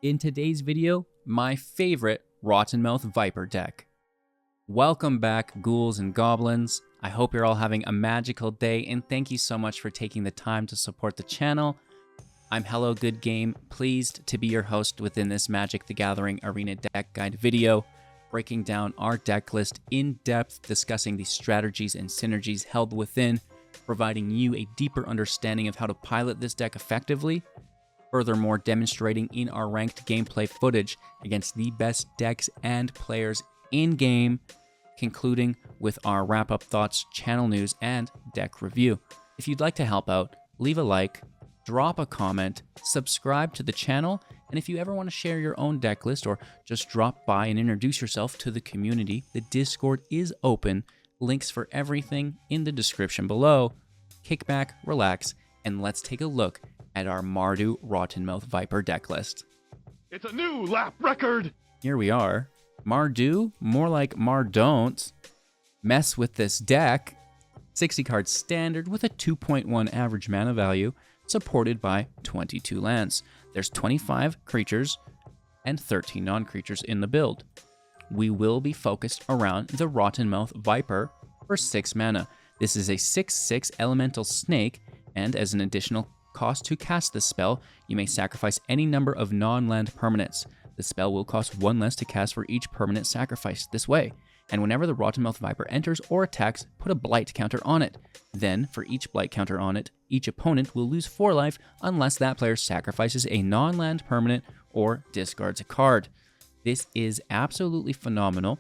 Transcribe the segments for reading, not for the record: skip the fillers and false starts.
In today's video, my favorite Rottenmouth Viper deck. Welcome back, ghouls and goblins. I hope you're all having a magical day, and thank you so much for taking the time to support the channel. I'm Hello Good Game, pleased to be your host within this Magic the Gathering Arena Deck Guide video, breaking down our deck list in depth, discussing the strategies and synergies held within, providing you a deeper understanding of how to pilot this deck effectively. Furthermore, demonstrating in our ranked gameplay footage against the best decks and players in-game, concluding with our wrap-up thoughts, channel news, and deck review. If you'd like to help out, leave a like, drop a comment, subscribe to the channel, and if you ever want to share your own deck list or just drop by and introduce yourself to the community, the Discord is open. Links for everything in the description below. Kick back, relax, and let's take a look at our Mardu Rottonmouth Viper deck list. It's a new lap record! Here we are. Mardu, more like Mardon't. Mess with this deck. 60 card standard with a 2.1 average mana value, supported by 22 lands. There's 25 creatures and 13 non-creatures in the build. We will be focused around the Rottenmouth Viper for 6 mana. This is a 6/6 elemental snake, and as an additional cost to cast this spell, you may sacrifice any number of non-land permanents. The spell will cost 1 less to cast for each permanent sacrificed this way, and whenever the Rottenmouth Viper enters or attacks, put a blight counter on it. Then, for each blight counter on it, each opponent will lose 4 life unless that player sacrifices a non-land permanent or discards a card. This is absolutely phenomenal.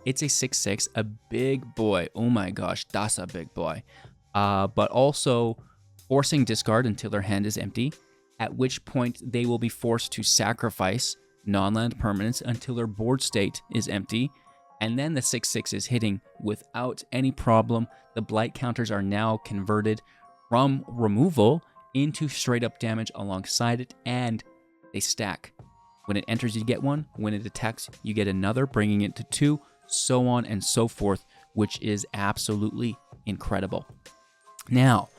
It's a 6/6, a big boy. Oh my gosh, that's a big boy. But also forcing discard until their hand is empty, at which point they will be forced to sacrifice non-land permanents until their board state is empty, and then the 6/6 is hitting without any problem. The blight counters are now converted from removal into straight up damage alongside it, and they stack. When it enters, you get 1. When it attacks, you get another, bringing it to 2, so on and so forth, which is absolutely incredible. Now,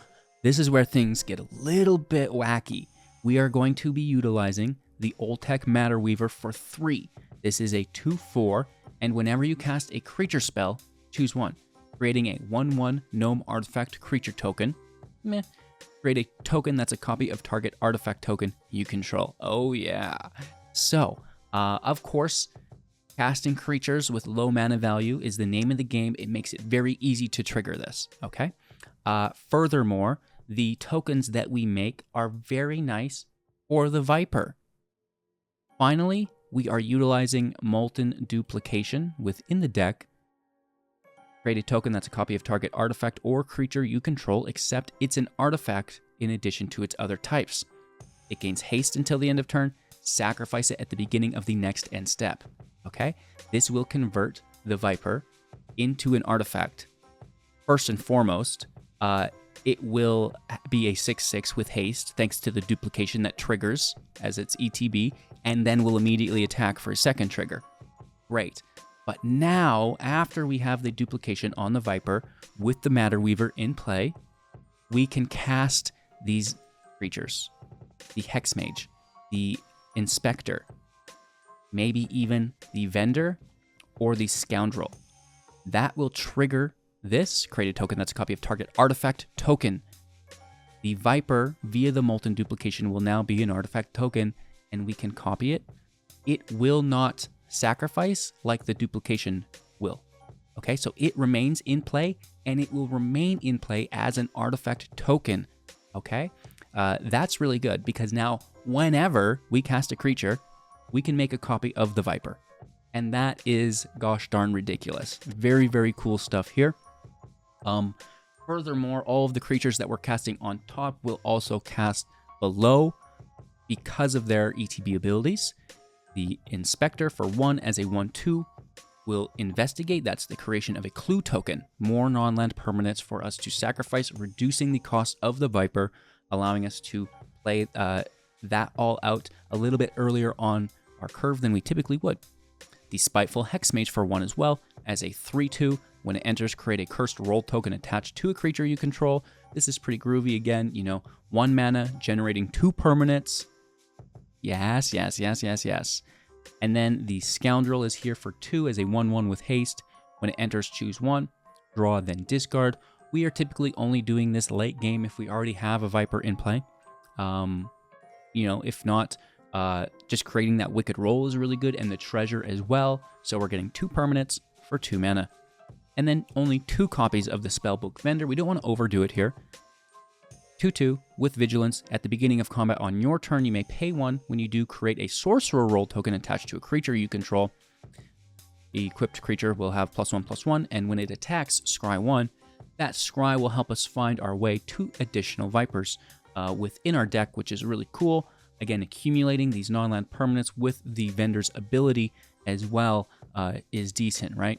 this is where things get a little bit wacky. We are going to be utilizing the Oltec Matterweaver for 3. This is a 2/4, and whenever you cast a creature spell, choose 1, creating a 1/1 gnome artifact creature token. Create a token that's a copy of target artifact token you control. Oh yeah. So, of course, casting creatures with low mana value is the name of the game. It makes it very easy to trigger this, okay? Furthermore, the tokens that we make are very nice for the Viper. Finally, we are utilizing Molten Duplication within the deck. Create a token that's a copy of target artifact or creature you control, except it's an artifact in addition to its other types. It gains haste until the end of turn. Sacrifice it at the beginning of the next end step. Okay? This will convert the Viper into an artifact. First and foremost, it will be a 6/6 with haste, thanks to the duplication that triggers as its ETB, and then will immediately attack for a second trigger. Great. But now, after we have the duplication on the Viper with the Matterweaver in play, we can cast these creatures. The Hexmage, the Inspector, maybe even the Vendor or the Scoundrel. That will trigger this, create a token that's a copy of target artifact token. The Viper, via the Molten Duplication, will now be an artifact token, and we can copy it. It will not sacrifice like the duplication will. Okay, so it remains in play, and it will remain in play as an artifact token. Okay, that's really good, because now whenever we cast a creature, we can make a copy of the Viper. And that is gosh darn ridiculous. Very, very cool stuff here. Furthermore, all of the creatures that we're casting on top will also cast below because of their ETB abilities. The Inspector for 1 as a 1/2 will investigate. That's the creation of a clue token. More non-land permanents for us to sacrifice, reducing the cost of the Viper, allowing us to play that all out a little bit earlier on our curve than we typically would. The Spiteful Hexmage for 1 as well as a 3/2. When it enters, create a cursed roll token attached to a creature you control. This is pretty groovy again, 1 mana, generating 2 permanents. Yes, yes, yes, yes, yes. And then the Scoundrel is here for 2 as a 1/1 with haste. When it enters, choose 1. Draw, then discard. We are typically only doing this late game if we already have a Viper in play. If not, just creating that Wicked Roll is really good, and the Treasure as well. So we're getting 2 permanents for 2 mana. And then only 2 copies of the Spellbook Vendor. We don't want to overdo it here. 2/2 with Vigilance. At the beginning of combat on your turn, you may pay 1. When you do, create a Sorcerer Roll token attached to a creature you control. The equipped creature will have +1/+1, and when it attacks, scry 1. That scry will help us find our way to additional Vipers within our deck, which is really cool. Again, accumulating these non-land permanents with the vendor's ability as well is decent, right?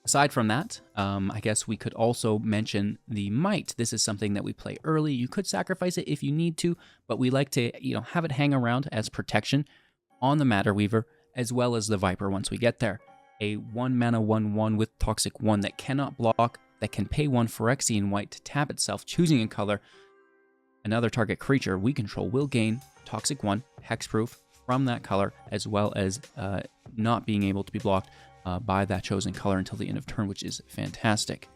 Aside from that, I guess we could also mention the Might. This is something that we play early. You could sacrifice it if you need to, but we like to, have it hang around as protection on the Matterweaver, as well as the Viper once we get there. A 1 mana 1/1 with Toxic 1 that cannot block, that can pay 1 Phyrexian white to tap itself, choosing a color. Another target creature we control will gain Toxic 1, Hexproof from that color, as well as not being able to be blocked by that chosen color until the end of turn, which is fantastic.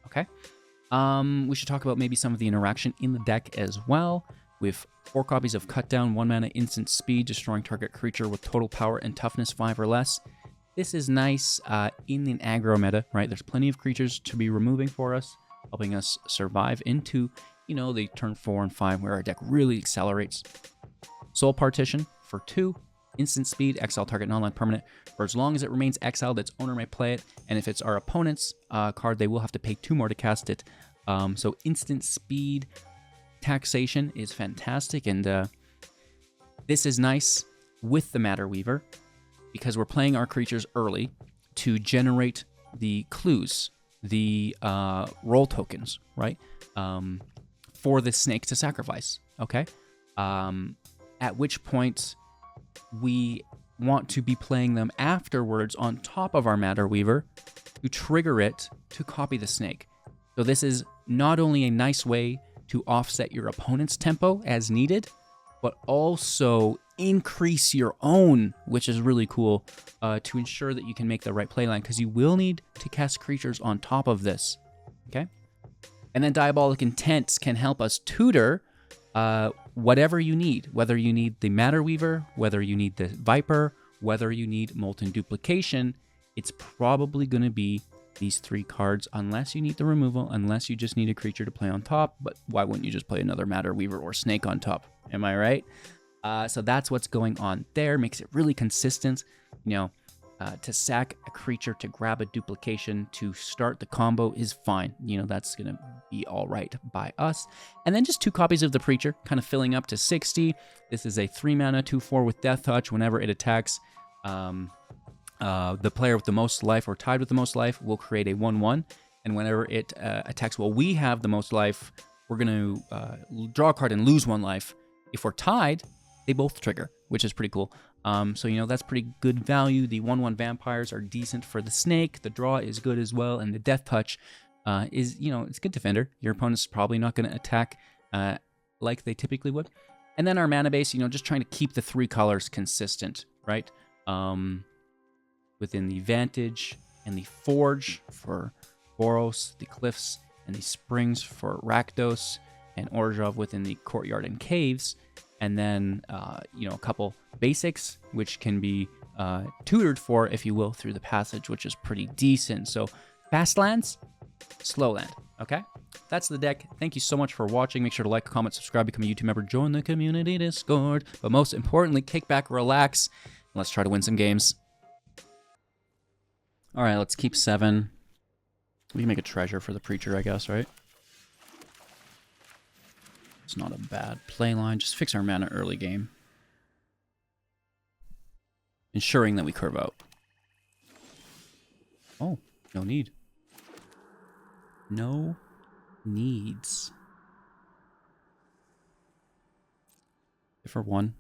Okay. We should talk about maybe some of the interaction in the deck as well. With 4 copies of Cut Down, 1 mana instant speed, destroying target creature with total power and toughness 5 or less. This is nice in an aggro meta, right? There's plenty of creatures to be removing for us, helping us survive into, the turn 4 and 5 where our deck really accelerates. Soul Partition for 2. Instant speed, exile target non-land permanent. For as long as it remains exiled, its owner may play it. And if it's our opponent's card, they will have to pay 2 more to cast it. So instant speed taxation is fantastic. And this is nice with the Matterweaver, because we're playing our creatures early to generate the clues, the roll tokens, right? For the snake to sacrifice, okay? At which point we want to be playing them afterwards on top of our Matterweaver to trigger it to copy the snake. So this is not only a nice way to offset your opponent's tempo as needed, but also increase your own, which is really cool, to ensure that you can make the right playline, because you will need to cast creatures on top of this, okay? And then Diabolic Intent can help us tutor whatever you need, whether you need the Matterweaver, whether you need the Viper, whether you need Molten Duplication. It's probably going to be these 3 cards, unless you need the removal, unless you just need a creature to play on top. But why wouldn't you just play another Matterweaver or Snake on top? Am I right? So that's what's going on there. Makes it really consistent. To sack a creature to grab a duplication to start the combo is fine. That's going to be all right by us. And then just 2 copies of the Preacher, kind of filling up to 60. This is a 3 mana 2/4 with Death Touch. Whenever it attacks, the player with the most life or tied with the most life will create a 1/1. And whenever it attacks while we have the most life, we're going to draw a card and lose 1 life. If we're tied, they both trigger, which is pretty cool. So that's pretty good value. The 1/1 vampires are decent for the snake. The draw is good as well, and the Death Touch is, it's good defender. Your opponent's probably not going to attack like they typically would. And then our mana base, just trying to keep the 3 colors consistent, right? Within the Vantage and the Forge for Boros, the Cliffs, and the Springs for Rakdos, and Orzhov within the Courtyard and Caves. And then, a couple basics, which can be tutored for, if you will, through the passage, which is pretty decent. So fast lands, slow land, okay? That's the deck. Thank you so much for watching. Make sure to like, comment, subscribe, become a YouTube member, join the community Discord. But most importantly, kick back, relax, and let's try to win some games. All right, let's keep 7. We can make a treasure for the Preacher, I guess, right? It's not a bad play line. Just fix our mana early game, ensuring that we curve out. Oh, no need. No needs. For 1.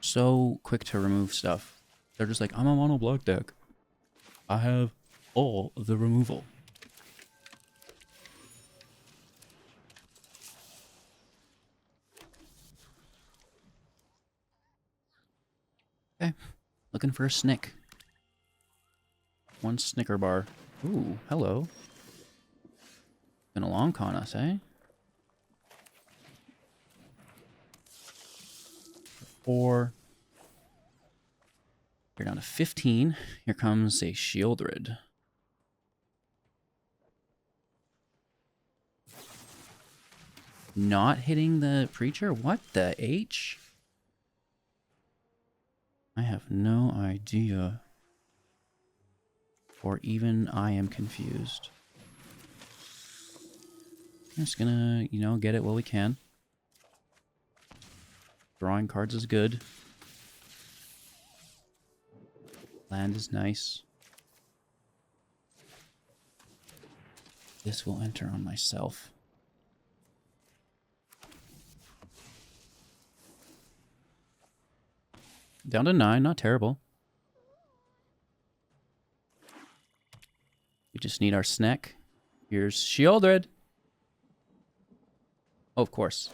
So quick to remove stuff. They're just like, I'm a mono block deck. I have all the removal. Okay. Looking for a snick. One Snicker bar. Ooh, hello. Been a long con us, eh? 4. You're down to 15. Here comes a Shieldred. Not hitting the Preacher? What the H? I have no idea. Or even I am confused. I'm just gonna, you know, get it while we can. Drawing cards is good. Land is nice. This will enter on myself. Down to 9, not terrible. We just need our snack. Here's Shieldred. Oh, of course.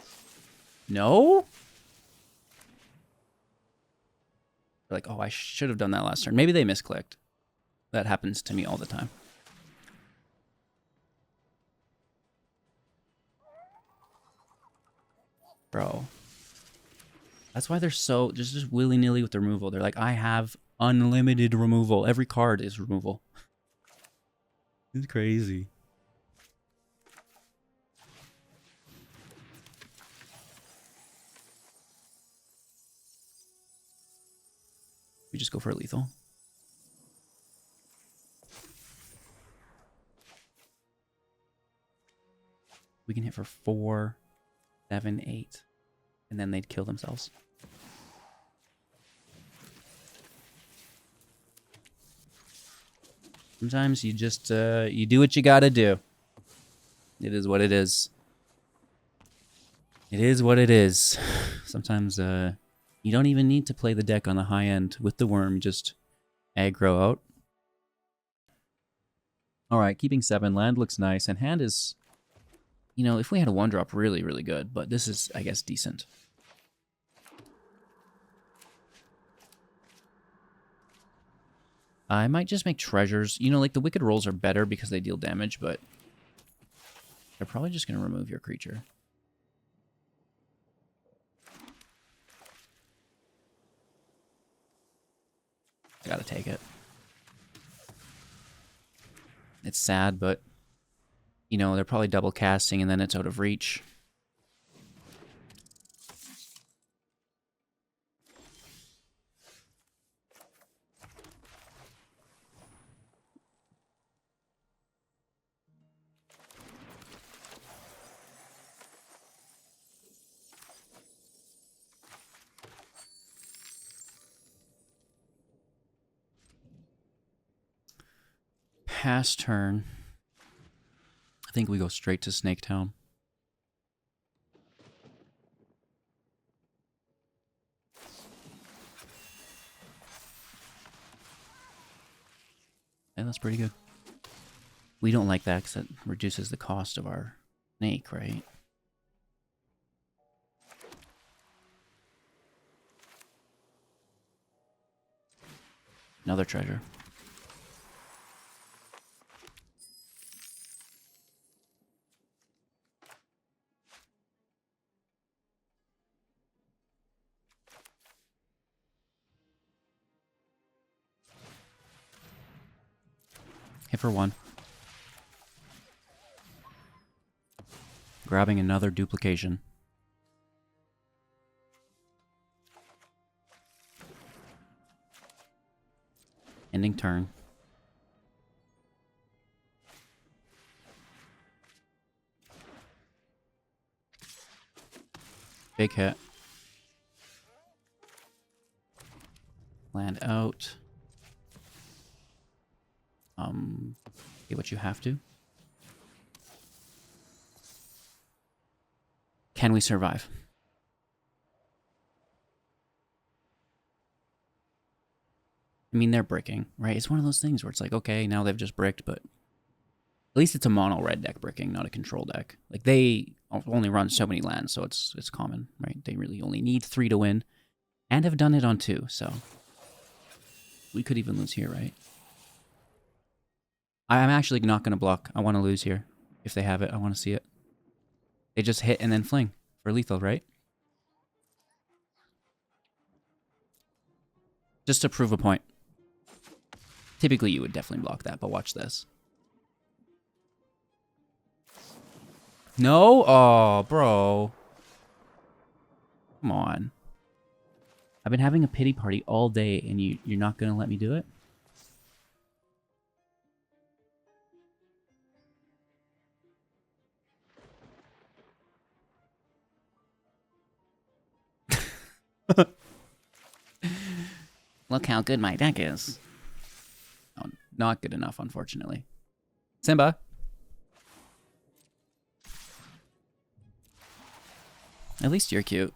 No? Like, oh, I should have done that last turn. Maybe they misclicked. That happens to me all the time. Bro. That's why they're so just willy-nilly with the removal. They're like, I have unlimited removal. Every card is removal. It's crazy. We just go for a lethal. We can hit for 4, 7, 8. And then they'd kill themselves. Sometimes you just, you do what you gotta do. It is what it is. It is what it is. Sometimes, you don't even need to play the deck on the high end with the worm. Just aggro out. Alright, keeping 7. Land looks nice. And hand is, you know, if we had a 1-drop, really, really good. But this is, I guess, decent. I might just make treasures. You know, like the wicked rolls are better because they deal damage, but they're probably just going to remove your creature. Gotta take it. It's sad, but, you know, they're probably double casting and then it's out of reach. Pass turn. I think we go straight to Snake Town. Yeah, that's pretty good. We don't like that because it reduces the cost of our snake, right? Another treasure. Hit for 1. Grabbing another duplication. Ending turn. Big hit. Land out. Get what you have to. Can we survive? I mean, they're bricking, right? It's one of those things where it's like, okay, now they've just bricked, but at least it's a mono red deck bricking, not a control deck. Like, they only run so many lands, so it's common, right? They really only need 3 to win, and have done it on 2, so We could even lose here, right? I'm actually not going to block. I want to lose here. If they have it, I want to see it. They just hit and then fling for lethal, right? Just to prove a point. Typically, you would definitely block that, but watch this. No? Oh, bro. Come on. I've been having a pity party all day, and you're not going to let me do it? Look how good my deck is. Oh, not good enough, unfortunately. Simba. At least you're cute.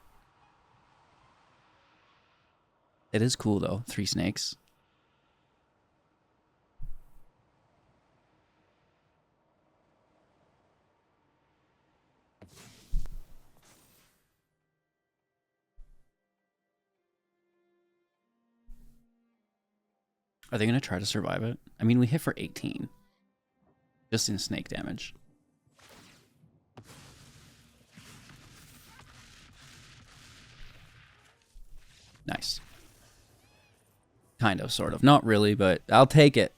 It is cool, though. 3 snakes. Are they going to try to survive it? I mean, we hit for 18. Just in snake damage. Nice. Kind of, sort of. Not really, but I'll take it.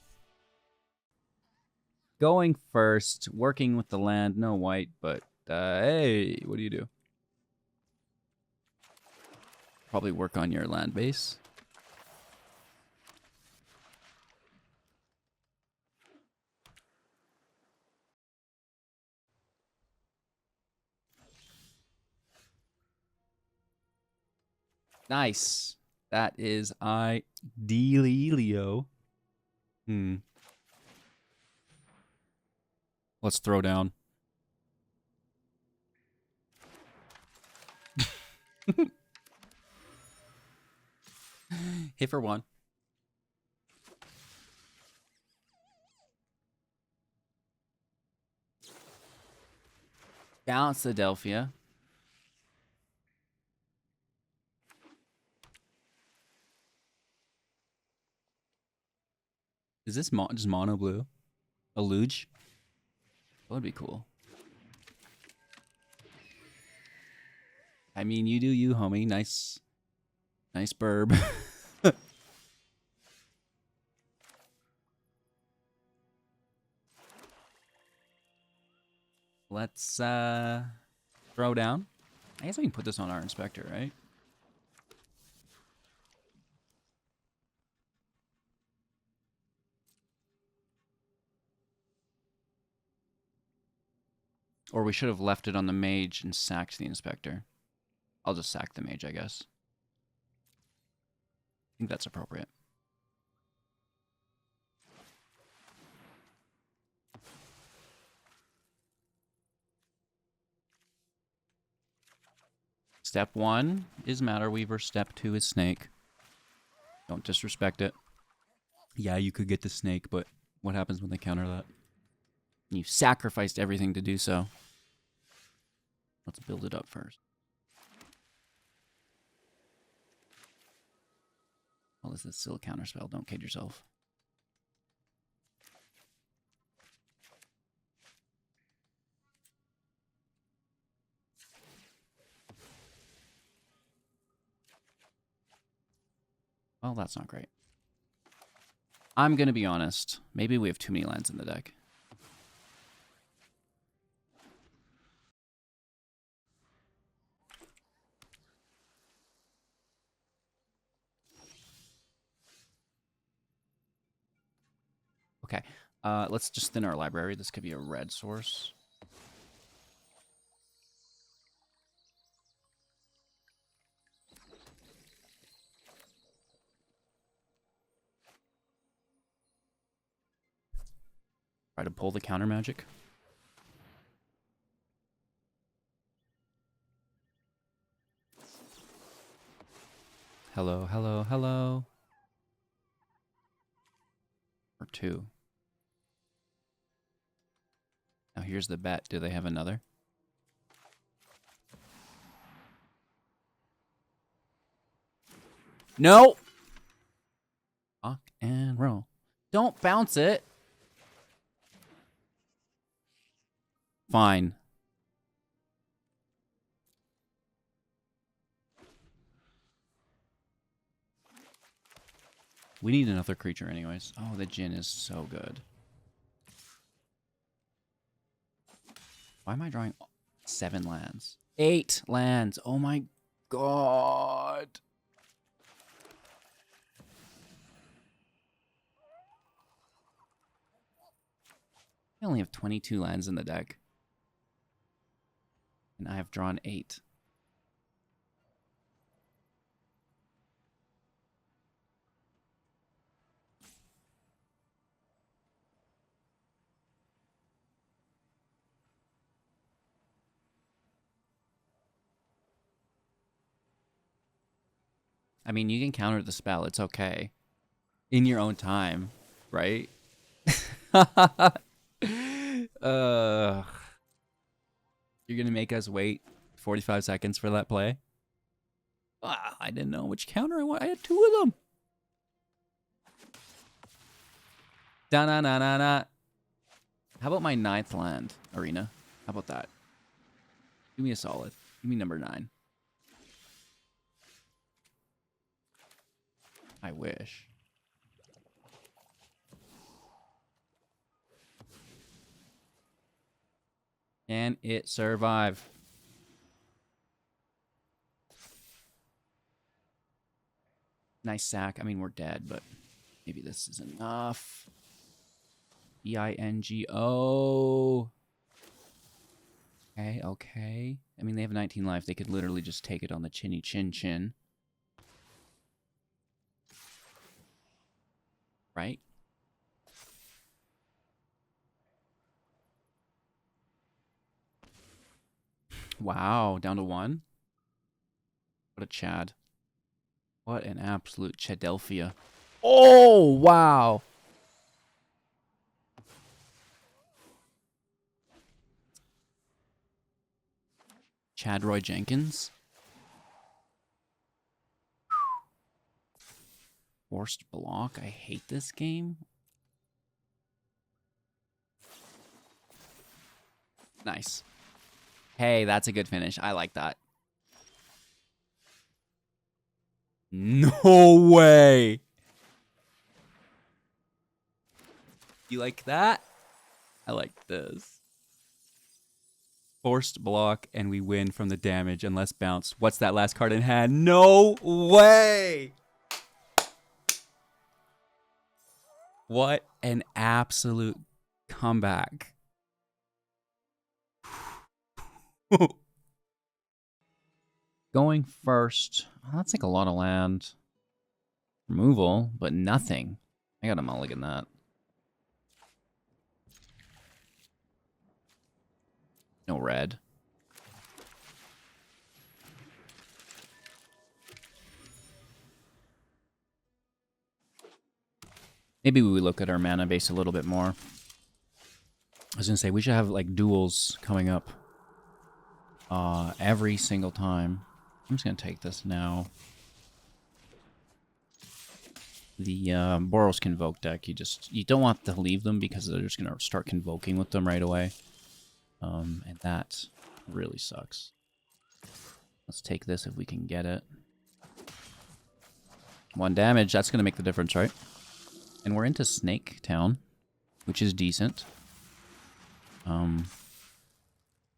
Going first, working with the land. No white, but hey, what do you do? Probably work on your land base. Nice. That is idealio. Let's throw down. Hit for 1. Balance Adelphia. Is this just mono blue? A luge? That would be cool. I mean, you do you, homie. Nice burb. Let's throw down. I guess we can put this on our inspector, right? Or we should have left it on the mage and sacked the inspector. I'll just sack the mage, I guess. I think that's appropriate. Step 1 is Matterweaver. Step 2 is snake. Don't disrespect it. Yeah, you could get the snake, but what happens when they counter that? You've sacrificed everything to do so. Let's build it up first. Well, this is still a counter spell. Don't kid yourself. Well, that's not great. I'm going to be honest. Maybe we have too many lands in the deck. Okay, let's just thin our library. This could be a red source. Try to pull the counter magic. Hello, hello, hello. Or 2. Now here's the bet. Do they have another? No! Rock and roll. Don't bounce it. Fine. We need another creature anyways. Oh, the Djinn is so good. Why am I drawing 7 lands? 8 lands. Oh my god. I only have 22 lands in the deck. And I have drawn 8. I mean, you can counter the spell. It's okay. In your own time, right? You're going to make us wait 45 seconds for that play? Ah, I didn't know which counter I want. I had 2 of them. Da-na-na-na-na. How about my 9th land, Arena? How about that? Give me a solid. Give me number 9. I wish. Can it survive? Nice sack. I mean, we're dead, but maybe this is enough. E-I-N-G-O. Okay, okay. I mean, they have 19 life. They could literally just take it on the chinny chin chin. Right? Wow, down to 1? What a Chad. What an absolute Chadelphia. Oh, wow. Chad Roy Jenkins. Forced block. I hate this game. Nice. Hey, that's a good finish. I like that. No way. You like that? I like this. Forced block, and we win from the damage and less bounce. What's that last card in hand? No way! What an absolute comeback. Going first. Well, that's like a lot of land. Removal, but nothing. I got a mulligan that. No red. Maybe we look at our mana base a little bit more. I was gonna say we should have like duels coming up every single time. I'm just gonna take this now. The Boros Convoke deck, you don't want to leave them because they're just gonna start convoking with them right away. And that really sucks. Let's take this if we can get it. 1 damage, that's gonna make the difference, right? And we're into Snake Town, which is decent.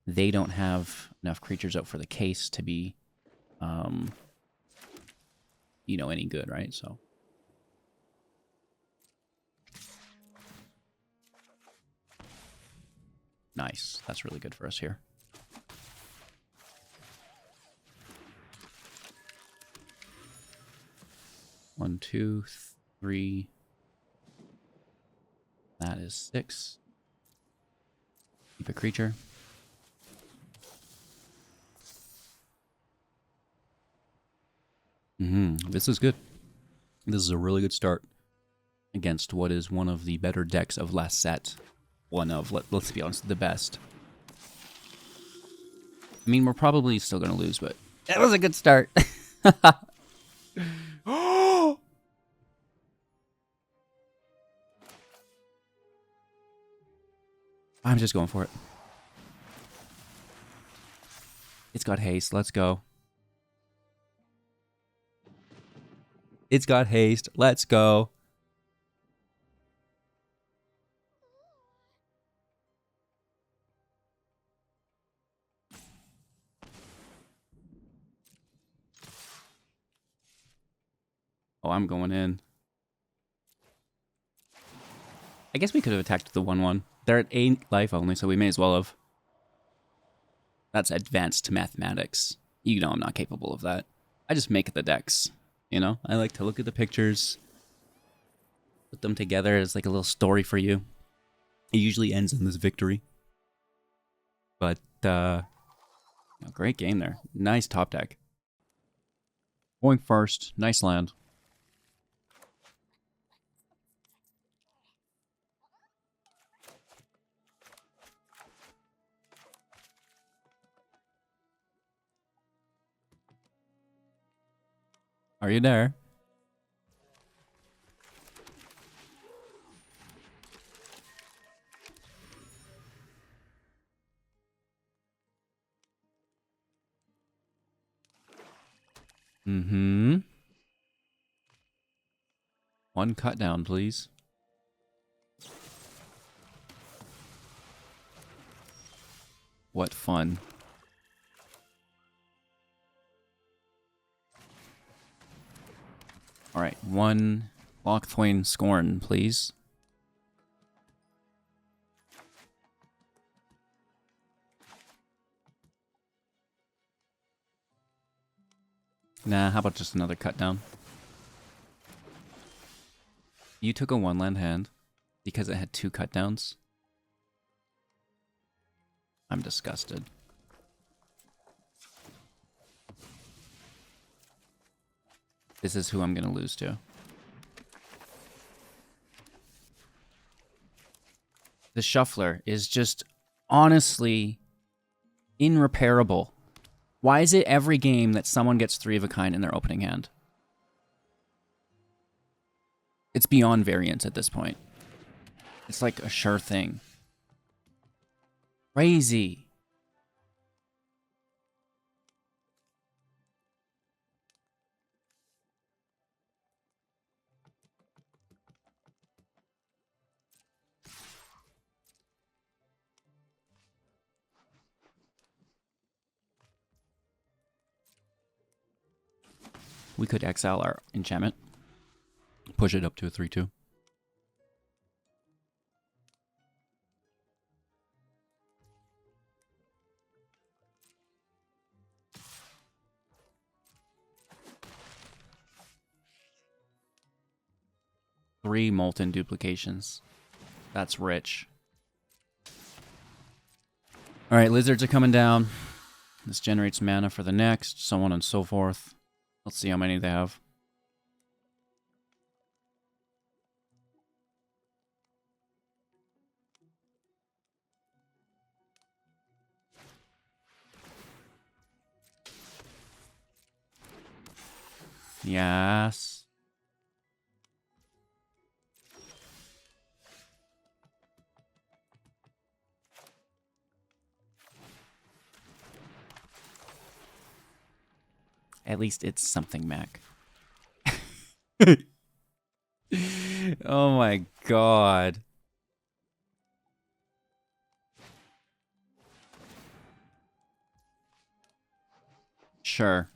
They don't have enough creatures out for the case to be, you know, any good, right? So. Nice. That's really good for us here. One, 2, 3. That is 6. Keep a creature. This is good. This is a really good start against what is one of the better decks of last set. One of, let's be honest, the best. I mean, we're probably still going to lose, but that was a good start. I'm just going for it. It's got haste. Let's go. It's got haste. Let's go. Oh, I'm going in. I guess we could have attacked the 1/1. They're at 8 life only, so we may as well have. That's advanced mathematics. You know I'm not capable of that. I just make the decks, you know? I like to look at the pictures, put them together as like a little story for you. It usually ends in this victory. But, great game there. Nice top deck. Going first. Nice land. Are you there? Mm-hmm. One cut down, please. What fun. Alright, one Lockthwain Scorn, please. Nah, how about just another cut down? You took a 1-land hand because it had 2 cut downs. I'm disgusted. This is who I'm going to lose to. The Shuffler is just honestly irreparable. Why is it every game that someone gets 3 of a kind in their opening hand? It's beyond variance at this point. It's like a sure thing. Crazy. We could exile our enchantment. Push it up to a 3/2. Three Molten Duplications. That's rich. Alright, lizards are coming down. This generates mana for the next, so on and so forth. Let's see how many they have. Yes. At least it's something, Mac. Oh my god. Sure.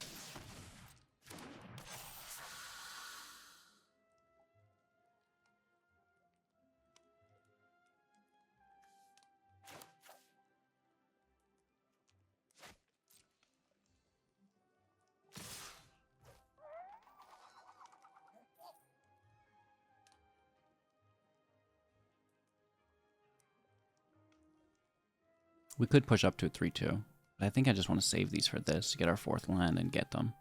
We could push up to a 3/2. But I think I just want to save these for this, to get our 4th land and get them.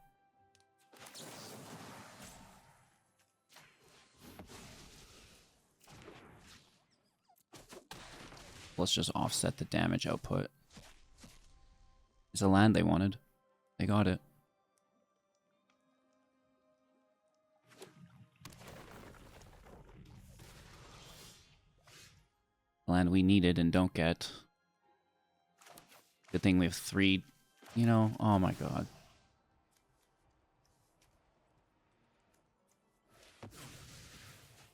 Let's just offset the damage output. It's a land they wanted. They got it. land we needed and don't get. Good thing we have 3, you know, oh my god.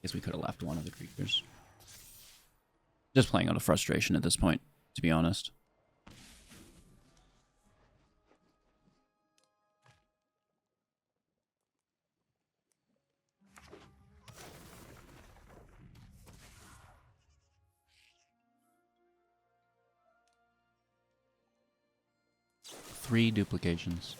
Guess we could have left one of the creatures. Just playing out of frustration at this point, to be honest. Three duplications.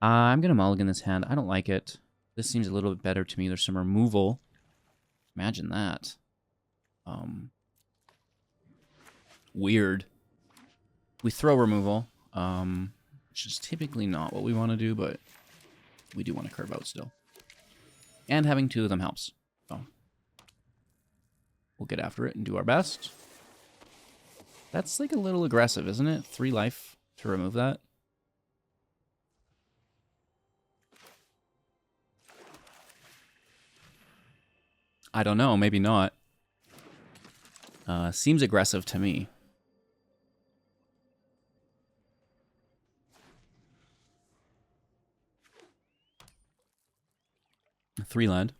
I'm going to mulligan this hand. I don't like it. This seems a little bit better to me. There's some removal. Imagine that. Weird. We throw removal, which is typically not what we want to do, but we do want to curve out still. And having 2 of them helps. So we'll get after it and do our best. That's like a little aggressive, isn't it? 3 life to remove that. I don't know, maybe not. Seems aggressive to me. A 3 land.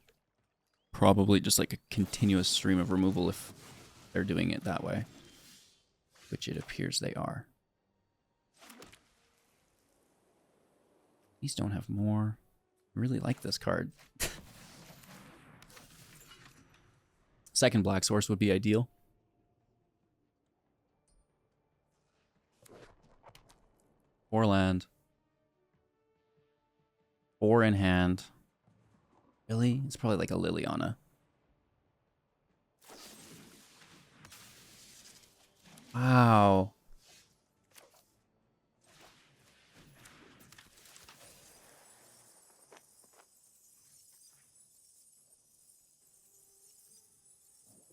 Probably just like a continuous stream of removal if they're doing it that way. Which it appears they are. These don't have more. I really like this card. Second black source would be ideal. Four land. 4 in hand. Really? It's probably like a Liliana. Wow.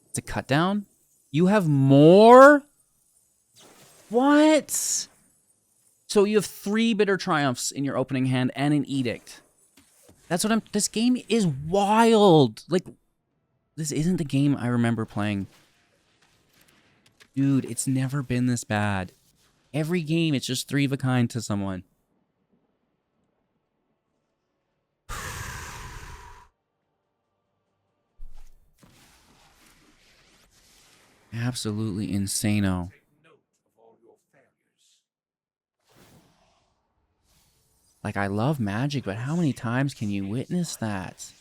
It's a cut down? You have more? What? So you have 3 Bitter Triumphs in your opening hand and an Edict. That's what I'm... This game is wild. Like, this isn't the game I remember playing. Dude, it's never been this bad. Every game, it's just 3 of a kind to someone. Absolutely insano. Like, I love Magic, but how many times can you witness that?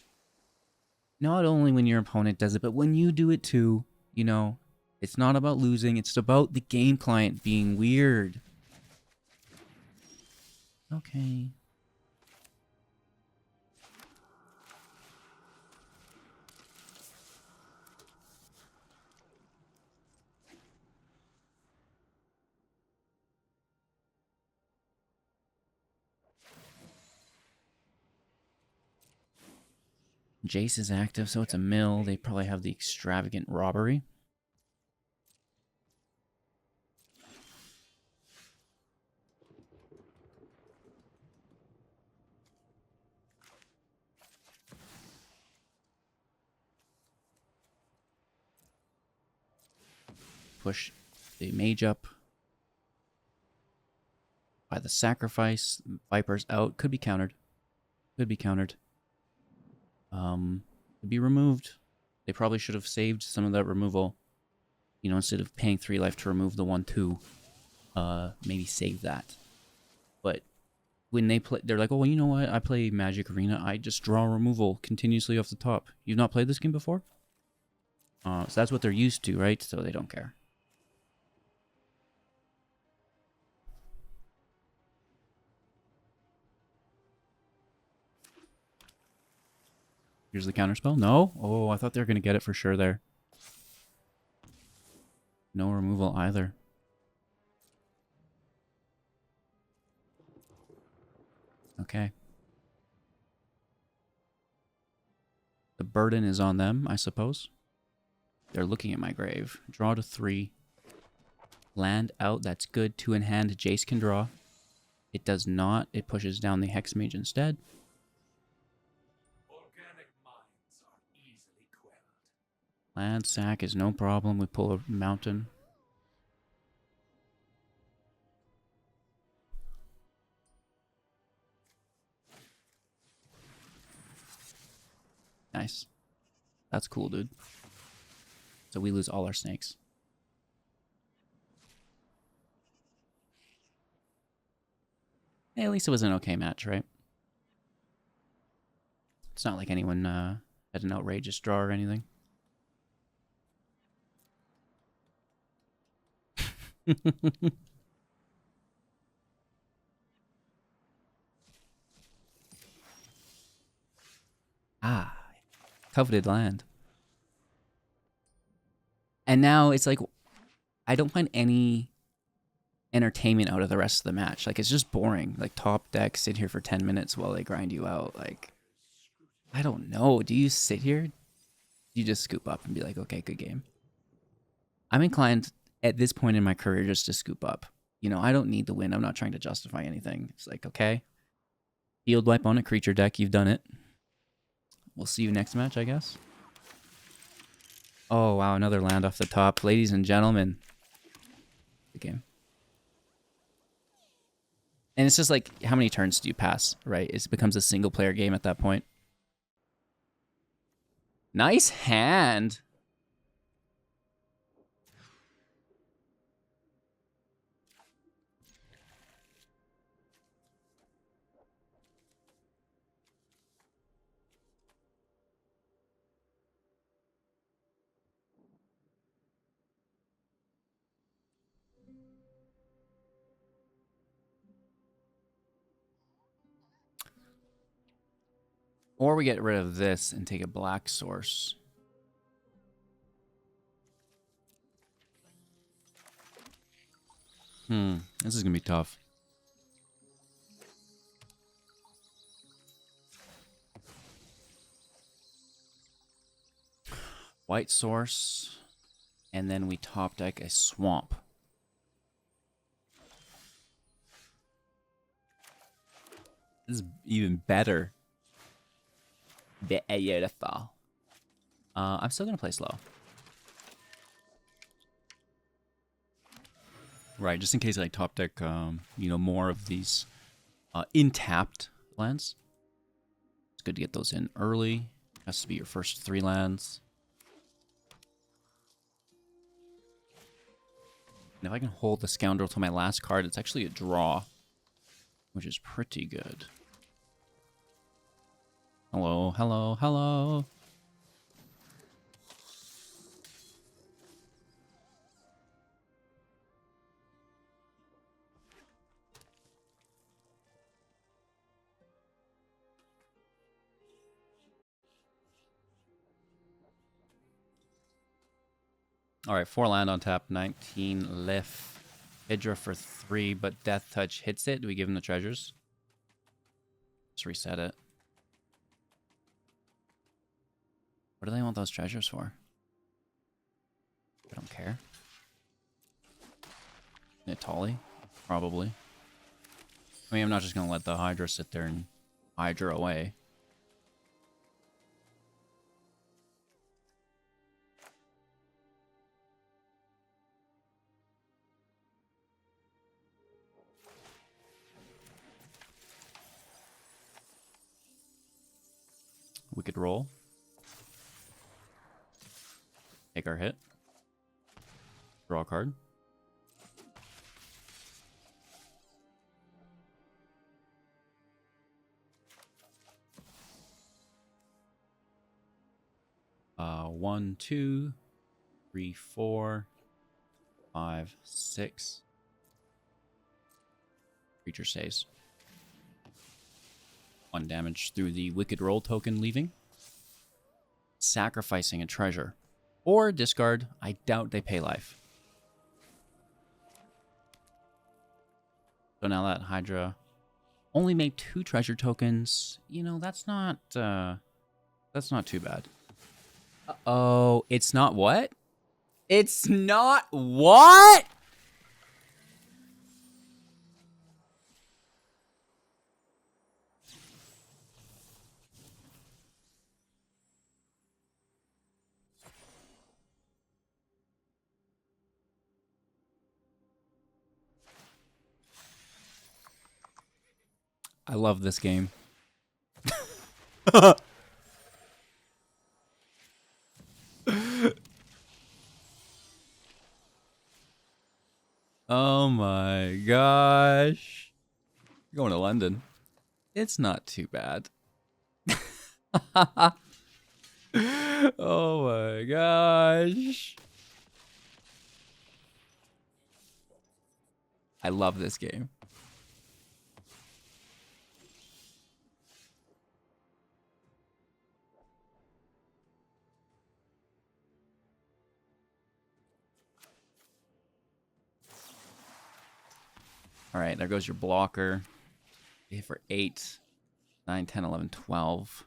Not only when your opponent does it, but when you do it too, you know, it's not about losing, it's about the game client being weird. Okay. Jace is active, so it's a mill. They probably have the extravagant robbery. Push the mage up. By the sacrifice, Viper's out. Could be countered. Could be countered. Could be removed. They probably should have saved some of that removal. You know, instead of paying 3 life to remove the 1/2. Maybe save that. But when they play, they're like, oh, well, you know what? I play Magic Arena. I just draw removal continuously off the top. You've not played this game before? So that's what they're used to, right? So they don't care. Here's the counterspell. No? Oh, I thought they were going to get it for sure there. No removal either. Okay. The burden is on them, I suppose. They're looking at my grave. Draw to 3. Land out. That's good. 2 in hand. Jace can draw. It does not. It pushes down the Hexmage instead. Land sack is no problem. We pull a mountain. Nice. That's cool, dude. So we lose all our snakes. Hey, at least it was an okay match, right? It's not like anyone had an outrageous draw or anything. Ah, coveted land. And now it's like, I don't find any entertainment out of the rest of the match. Like, it's just boring. Like, top deck, sit here for 10 minutes while they grind you out. Like, I don't know. Do you sit here? You just scoop up and be like, okay, good game. I'm inclined at this point in my career just to scoop up. You know, I don't need the win. I'm not trying to justify anything. It's like, okay, field wipe on a creature deck. You've done it. We'll see you next match, I guess. Oh, wow, another land off the top. Ladies and gentlemen. Good game. And it's just like, how many turns do you pass, right? It becomes a single-player game at that point. Nice hand. Or we get rid of this and take a black source. This is going to be tough. White source. And then we top deck a swamp. This is even better. Beautiful. I'm still going to play slow. Right, just in case I top deck, you know, more of these in-tapped lands. It's good to get those in early. Has to be your first 3 lands. And if I can hold the Scoundrel till my last card, it's actually a draw, which is pretty good. Hello, hello, hello. All right, 4 land on tap, 19 lift. Hydra for 3, but Death Touch hits it. Do we give him the treasures? Let's reset it. What do they want those treasures for? I don't care. Natali? Probably. I mean, I'm not just going to let the Hydra sit there and Hydra away. We could roll. Take our hit. Draw a card. One, 2, 3, 4, 5, 6. Creature stays. 1 damage through the Wicked Roll token leaving. Sacrificing a treasure. Or discard. I doubt they pay life. So now that Hydra only made 2 treasure tokens. You know, that's not too bad. Uh-oh. It's not what? It's not what? I love this game. Oh my gosh. You're going to London. It's not too bad. Oh my gosh. I love this game. All right, there goes your blocker. You hit for 8, 9, 10, 11, 12,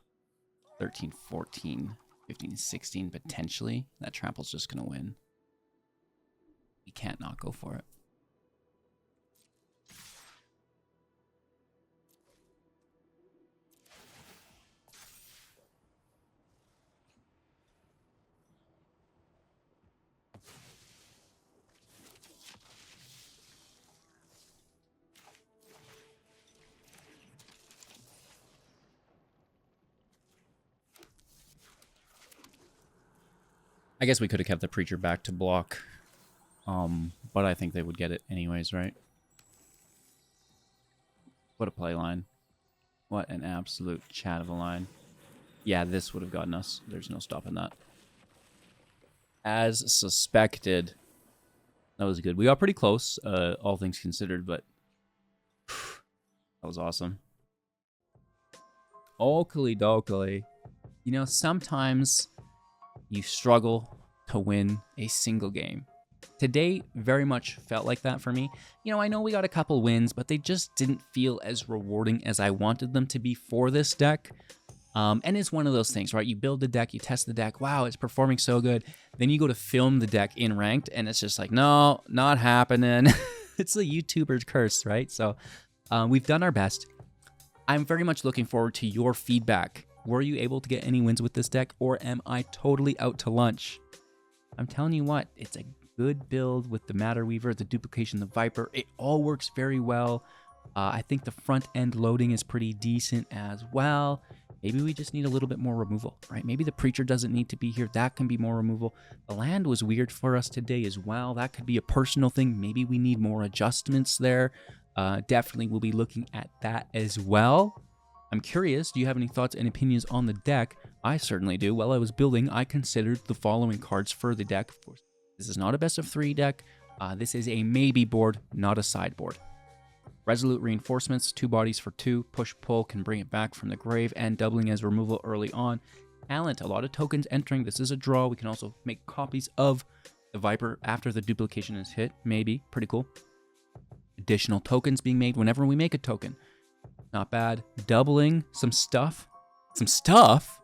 13, 14, 15, 16, potentially. That trample's just going to win. You can't not go for it. I guess we could have kept the Preacher back to block. But I think they would get it anyways, right? What a play line. What an absolute chat of a line. Yeah, this would have gotten us. There's no stopping that. As suspected. That was good. We got pretty close, all things considered, but that was awesome. Oakley dokley. You know, sometimes you struggle to win a single game. Today very much felt like that for me. You know, I know we got a couple wins, but they just didn't feel as rewarding as I wanted them to be for this deck. And it's one of those things, right? You build the deck, you test the deck, wow, it's performing so good. Then you go to film the deck in ranked, and it's just like, no, not happening. It's the YouTuber's curse, right? So we've done our best. I'm very much looking forward to your feedback. Were you able to get any wins with this deck, or am I totally out to lunch? I'm telling you what, it's a good build with the Matterweaver, the Duplication, the Viper. It all works very well. I think the front end loading is pretty decent as well. Maybe we just need a little bit more removal, right? Maybe the Preacher doesn't need to be here. That can be more removal. The land was weird for us today as well. That could be a personal thing. Maybe we need more adjustments there. Definitely we'll be looking at that as well. I'm curious, do you have any thoughts and opinions on the deck? I certainly do. While I was building, I considered the following cards for the deck. Of course, this is not a best of 3 deck. This is a maybe board, not a sideboard. Resolute Reinforcements, 2 bodies for 2. Push-pull can bring it back from the grave and doubling as removal early on. Talent, a lot of tokens entering. This is a draw. We can also make copies of the Viper after the duplication is hit. Maybe. Pretty cool. Additional tokens being made whenever we make a token. Not bad. Doubling some stuff. Some stuff?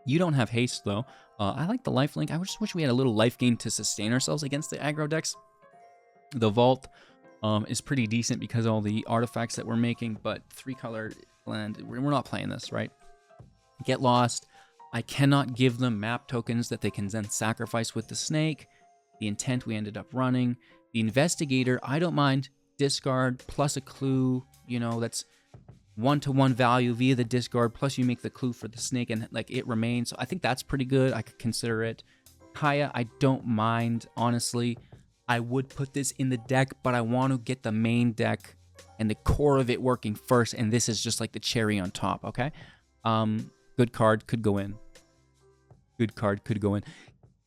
You don't have haste, though. I like the lifelink. I just wish we had a little life gain to sustain ourselves against the aggro decks. The Vault is pretty decent because of all the artifacts that we're making, but 3-color land, we're not playing this, right? Get Lost. I cannot give them map tokens that they can then sacrifice with the snake. The Intent we ended up running. The Investigator, I don't mind. Discard plus a clue, you know, that's 1-to-1 value via the discard, plus you make the clue for the snake and like it remains. So I think that's pretty good. I could consider it. Kaya, I don't mind, honestly. I would put this in the deck, but I want to get the main deck and the core of it working first, and this is just like the cherry on top, okay? Good card, could go in. Good card, could go in.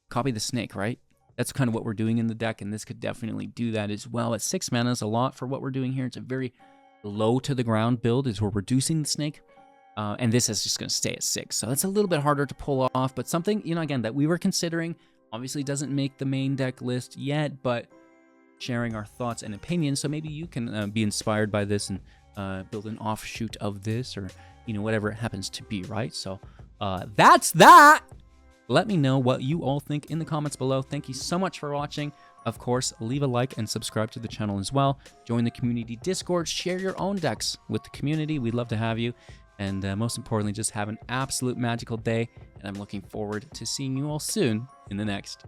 Copy the snake, right? That's kind of what we're doing in the deck, and this could definitely do that as well. At 6 mana is a lot for what we're doing here. It's a very low to the ground build as we're reducing the snake, and this is just going to stay at 6. So that's a little bit harder to pull off, but something, you know, again, that we were considering. Obviously doesn't make the main deck list yet, but sharing our thoughts and opinions, so maybe you can be inspired by this and build an offshoot of this, or, you know, whatever it happens to be, right? So that's that! Let me know what you all think in the comments below. Thank you so much for watching. Of course, leave a like and subscribe to the channel as well. Join the community Discord. Share your own decks with the community. We'd love to have you. And most importantly, just have an absolute magical day. And I'm looking forward to seeing you all soon in the next